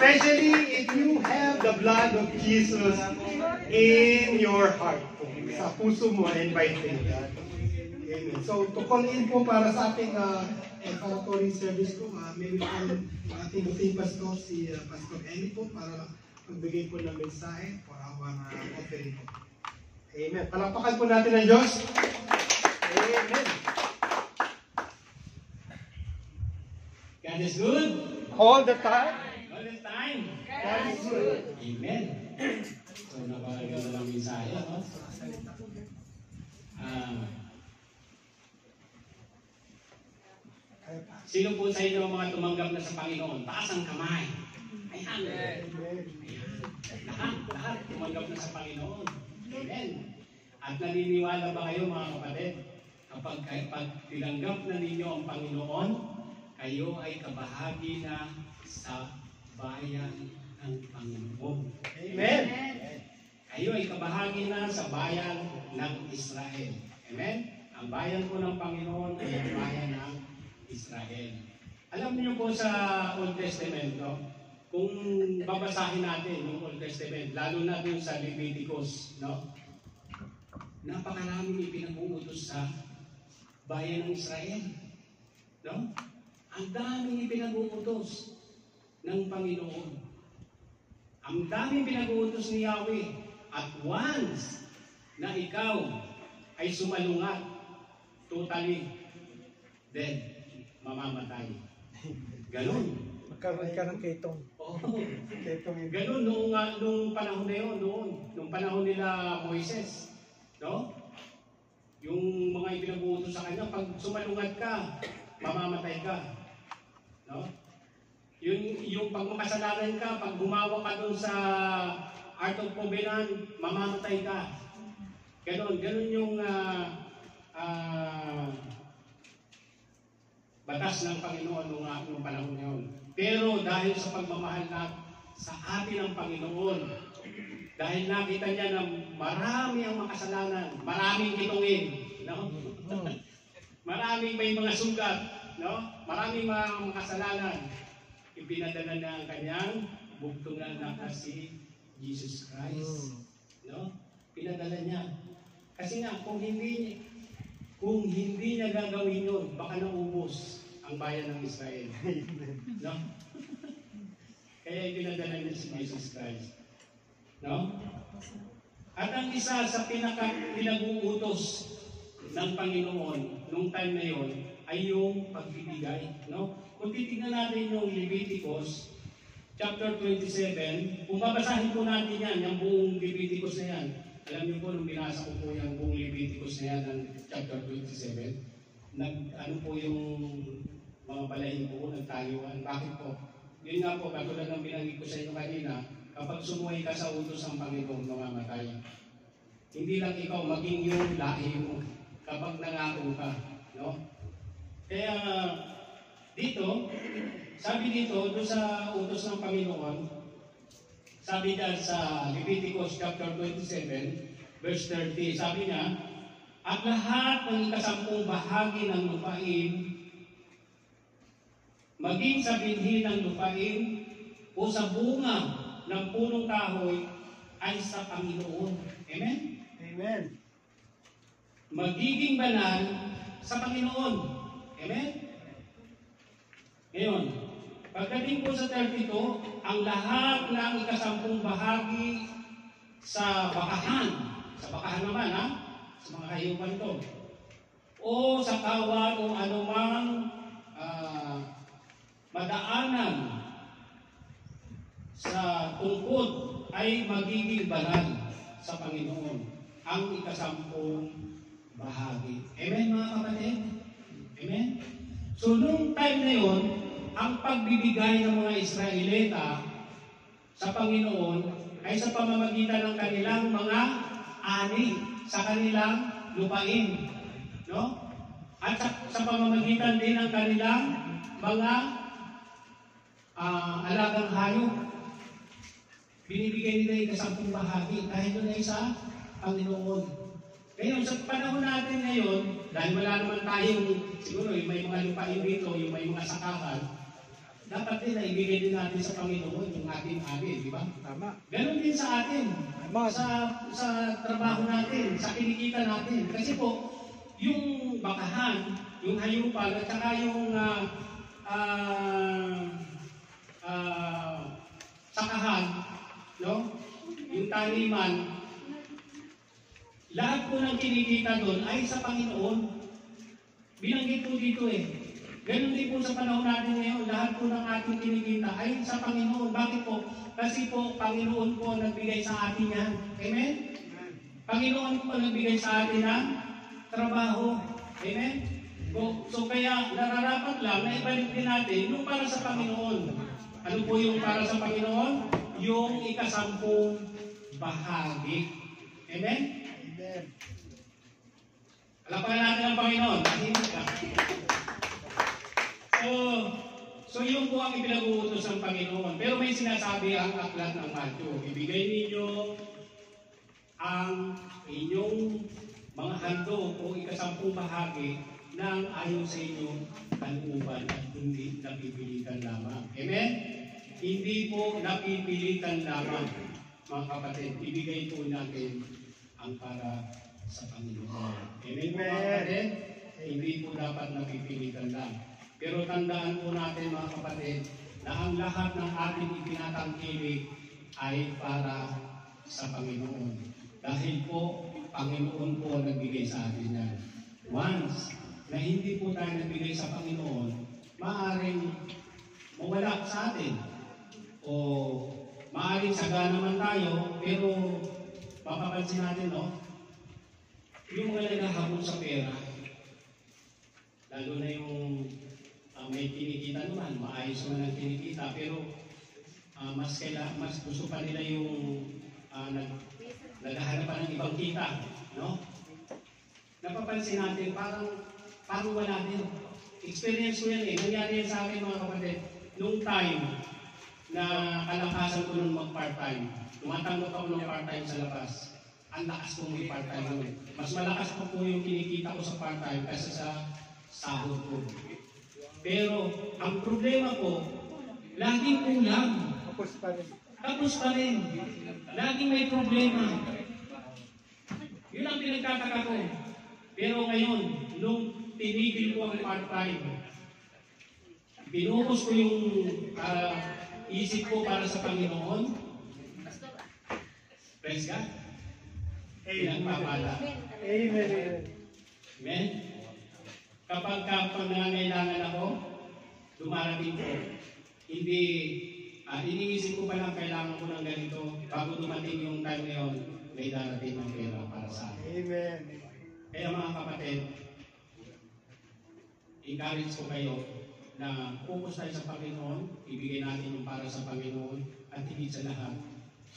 Especially if you have the blood of Jesus in your heart. Sa puso mo and by faith. Amen. So, to call in po para sa ating preparatory service po, may we call ating team pastor, si Pastor Eli po, para magbigay po ng mensahe for our offering po. Amen. Palakpakan po natin ang Diyos. Amen. God is good. All the time. All the time. God is good. Amen. So, napakaganda ng mensahe, no? Sino po sa inyo ang mga tumanggap na sa Panginoon? Taas ang kamay. Ayan. Lahat tumanggap na sa Panginoon. Amen. At naniniwala ba kayo mga kapatid? Kapag tinanggap na ninyo ang Panginoon, kayo ay kabahagi na sa bayan ng Panginoon. Amen. Kayo ay kabahagi na sa bayan ng Israel. Amen? Ang bayan po ng Panginoon ay ang bayan ng Israel. Alam niyo po sa Old Testament, no? Kung babasahin natin yung Old Testament, lalo na dun sa Leviticus, no? Napakaraming ipinag-uutos sa bayan ng Israel. No? Ang daming ipinag-uutos ng Panginoon. Ang daming pinag-uutos ni Yahweh. At once na ikaw ay sumalungat, totally dead, mamamatay. Ganon. Magkaroon ka ng ketong. Oo. Ganon nung panahon na yun, nung panahon nila Moises. No? Yung mga ipinag-uutos sa kanya, pag sumalungat ka, mamamatay ka. No? Yung pag makasalanan ka, pag gumawa ka dun sa Art of Covenant, mamamatay ka. Ganon yung batas ng Panginoon nung panahon yun. Pero dahil sa pagmamahal sa atin ng Panginoon, dahil nakita niya na marami ang makasalanan, maraming kitungin, no? Maraming may mga sugat, no? Maraming mga makasalanan, ipinadala na ang kanyang bugtungan na si Jesus Christ. No? Pinadala niya. Kasi nga, kung hindi niya gagawin yun, baka naubos ang bayan ng Israel. No? Kaya ipinadala niya si Jesus Christ. No? At ang isa sa pinag-uutos ng Panginoon nung time na yun ay yung pagbibigay. No? Kung titignan natin yung Leviticus, chapter 27, kung babasahin po natin yan, yung buong Leviticus na yan, alam niyo po, nung binasa ko po yung buong Leviticus na yan, ng chapter 27, ano po yung mga balahin po, nagtayuan. Bakit po? Yun nga po, katulad ng binanggit ko sa inyo kanina, kapag sumuhay ka sa utos ng Panginoon, mamamatay. Hindi lang ikaw, maging yung lahi mo, kapag nangako ka. No? Kaya, dito, sabi dito, doon sa utos ng Panginoon, sabi dyan sa Leviticus chapter 27, verse 30, sabi niya, at lahat ng ikasampung bahagi ng lupain, maging sa binhi ng lupain, o sa bunga ng punong kahoy, ay sa Panginoon. Amen? Amen. Magiging banal sa Panginoon. Amen? Ngayon, pagdating po sa 32, ang lahat ng ikasampung bahagi sa bakahan naman ha, sa mga hayupan to, o sa kawan o anumang madaanan sa tungkod ay magiging banal sa Panginoon ang ikasampung bahagi. Amen mga kapatid? Amen? So, nung time na yun, ang pagbibigay ng mga Israelita sa Panginoon ay sa pamamagitan ng kanilang mga ani sa kanilang lupain. No? At sa pamamagitan din ng kanilang mga alagang hayop. Binibigay nila yung kasampung bahagi dahil doon ay sa Panginoon. Ngayon, sa panahon natin ngayon, dahil wala naman tayong, siguro, yung may mga lupain dito, yung may mga sakahan, dapat din na ibigay din natin sa Panginoon yung ating ari, di ba? Tama. Ganon din sa atin, Tama. sa trabaho natin, sa kinikita natin. Kasi po, yung bakahan, yung hayupan, at saka yung sakahan, no? Yung taniman, lahat po ng kinikita doon ay sa Panginoon. Binanggit po dito eh. Ganun din po sa panahon natin ngayon, lahat po ng ating kinikita ay sa Panginoon. Bakit po? Kasi po, Panginoon po ang nagbigay sa atin yan. Amen? Panginoon po ang nagbigay sa atin ng trabaho. Amen? So kaya nararapat lang na ibalik din natin yung para sa Panginoon. Ano po yung para sa Panginoon? Yung ikasampung bahagi. Amen? Amen. Alapan natin ang Panginoon. So yun po ang ipinag-uutos ng Panginoon. Pero may sinasabi ang aklat ng Matthew. Ibigay ninyo ang inyong mga handog o ikasampung bahagi ng ayon sa inyong kalooban at hindi napipilitan lamang. Amen? Hindi po napipilitan lamang, mga kapatid. Ibigay po natin ang para sa Panginoon. Amen po mga kapatid? Hindi po dapat napipilitan lang. Pero tandaan po natin mga kapatid na ang lahat ng ating itinatangkilik ay para sa Panginoon. Dahil po, Panginoon po ang nagbigay sa atin yan. Once na hindi po tayo nagbigay sa Panginoon, maaaring mawala sa atin. O maaaring sagana naman tayo, pero mapapansin natin, no? Yung mga naghahabol sa pera, lalo na yung may kinikita naman, maayos naman ang kinikita, pero mas gusto pa nila yung naghahanap pa ng ibang kita, no? Napapansin natin, parang wala din. Experience ko yan eh. Nangyari yan sa akin mga kapatid. Nung time na kalakasan ko nung mag-part-time, tumatanggap ako ng part-time sa labas. Ang lakas kong may part-time naman. Mas malakas pa po yung kinikita ko sa part-time kaysa sa sahod ko. Pero, ang problema ko, laging kulang. Tapos pa rin. Laging may problema. Yun ang pinagtataka ko. Pero ngayon, nung tinigil ko ang part-time, binuhos ko yung isip ko para sa Panginoon. Praise God. Pinagpapala. Amen. Amen. Kapag nangangailangan ako, dumarating ko. Hindi, iniisip ko pa lang kailangan ko ng ganito. Bago dumating yung time na yun, may darating ng pera para sa akin. Amen. Kaya mga kapatid, encourage ko kayo na focus tayo sa Panginoon, ibigay natin yung para sa Panginoon, at higit sa lahat,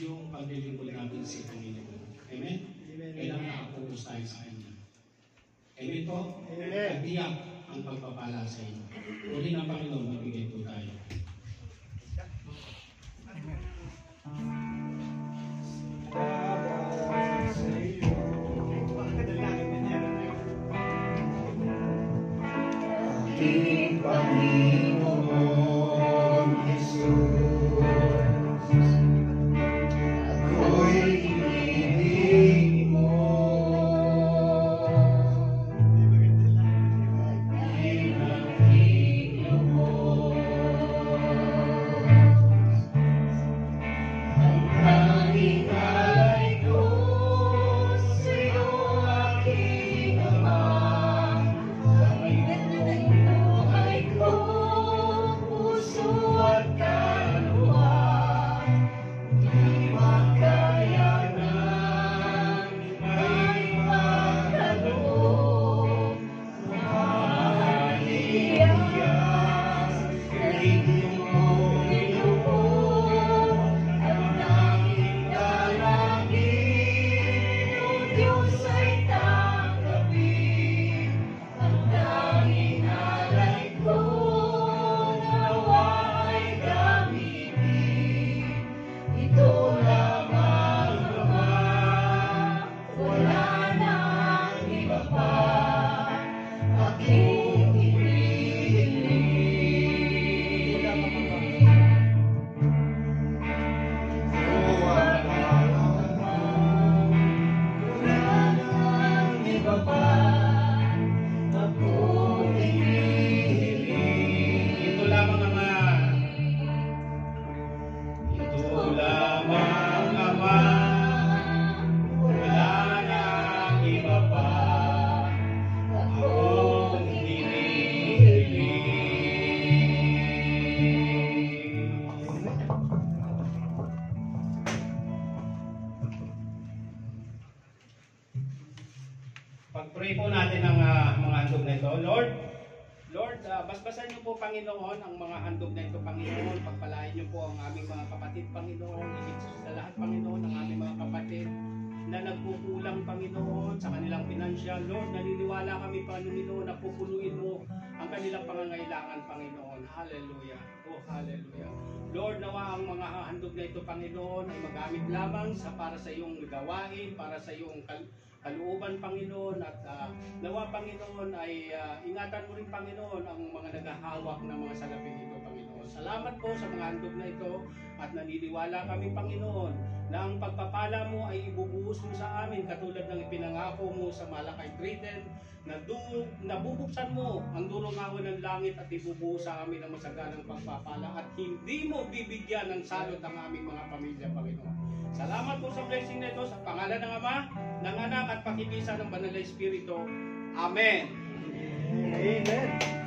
yung paglilingkod natin sa Panginoon. Amen? Amen. Kailangan nakapokus tayo sa Kanya. Amen po? Amen. At tiyak ang pagpapala sa inyo. Uli ng Panginoon, magbigay po tayo. Ating Panginoon Jesus, ako'y ibig mo. Inakilo mo Pray po natin ang mga handog na ito. Lord, basbasan niyo po, Panginoon, ang mga handog na ito, Panginoon. Pagpalain niyo po ang aming mga kapatid, Panginoon. Higit sa lahat, Panginoon, ang aming mga kapatid na nagkukulang, Panginoon, sa kanilang pinansyal. Lord, naniniwala kami, Panginoon, na pupuluin mo ang kanilang pangangailangan, Panginoon. Hallelujah. Oh, hallelujah. Lord, nawa ang mga handog na ito, Panginoon, ay magamit lamang para sa iyong gawain, para sa iyong kalooban, Panginoon, at nawa, Panginoon, ay ingatan mo rin, Panginoon, ang mga naghahawak ng mga salaping ito, Panginoon. Salamat po sa mga handog na ito at naniniwala kami, Panginoon, na ang pagpapala mo ay ibubuhos mo sa amin katulad ng ipinangako mo sa Malakay 3:10 na bubuksan mo ang durong-awon ng langit at ibubuhos sa amin ang masaganang pagpapala at hindi mo bibigyan ng salot ang aming mga pamilya, Panginoon. Salamat po sa blessing na ito sa pangalan ng Ama, ng Anak at pakikisa ng Banal na Espiritu. Amen. Amen.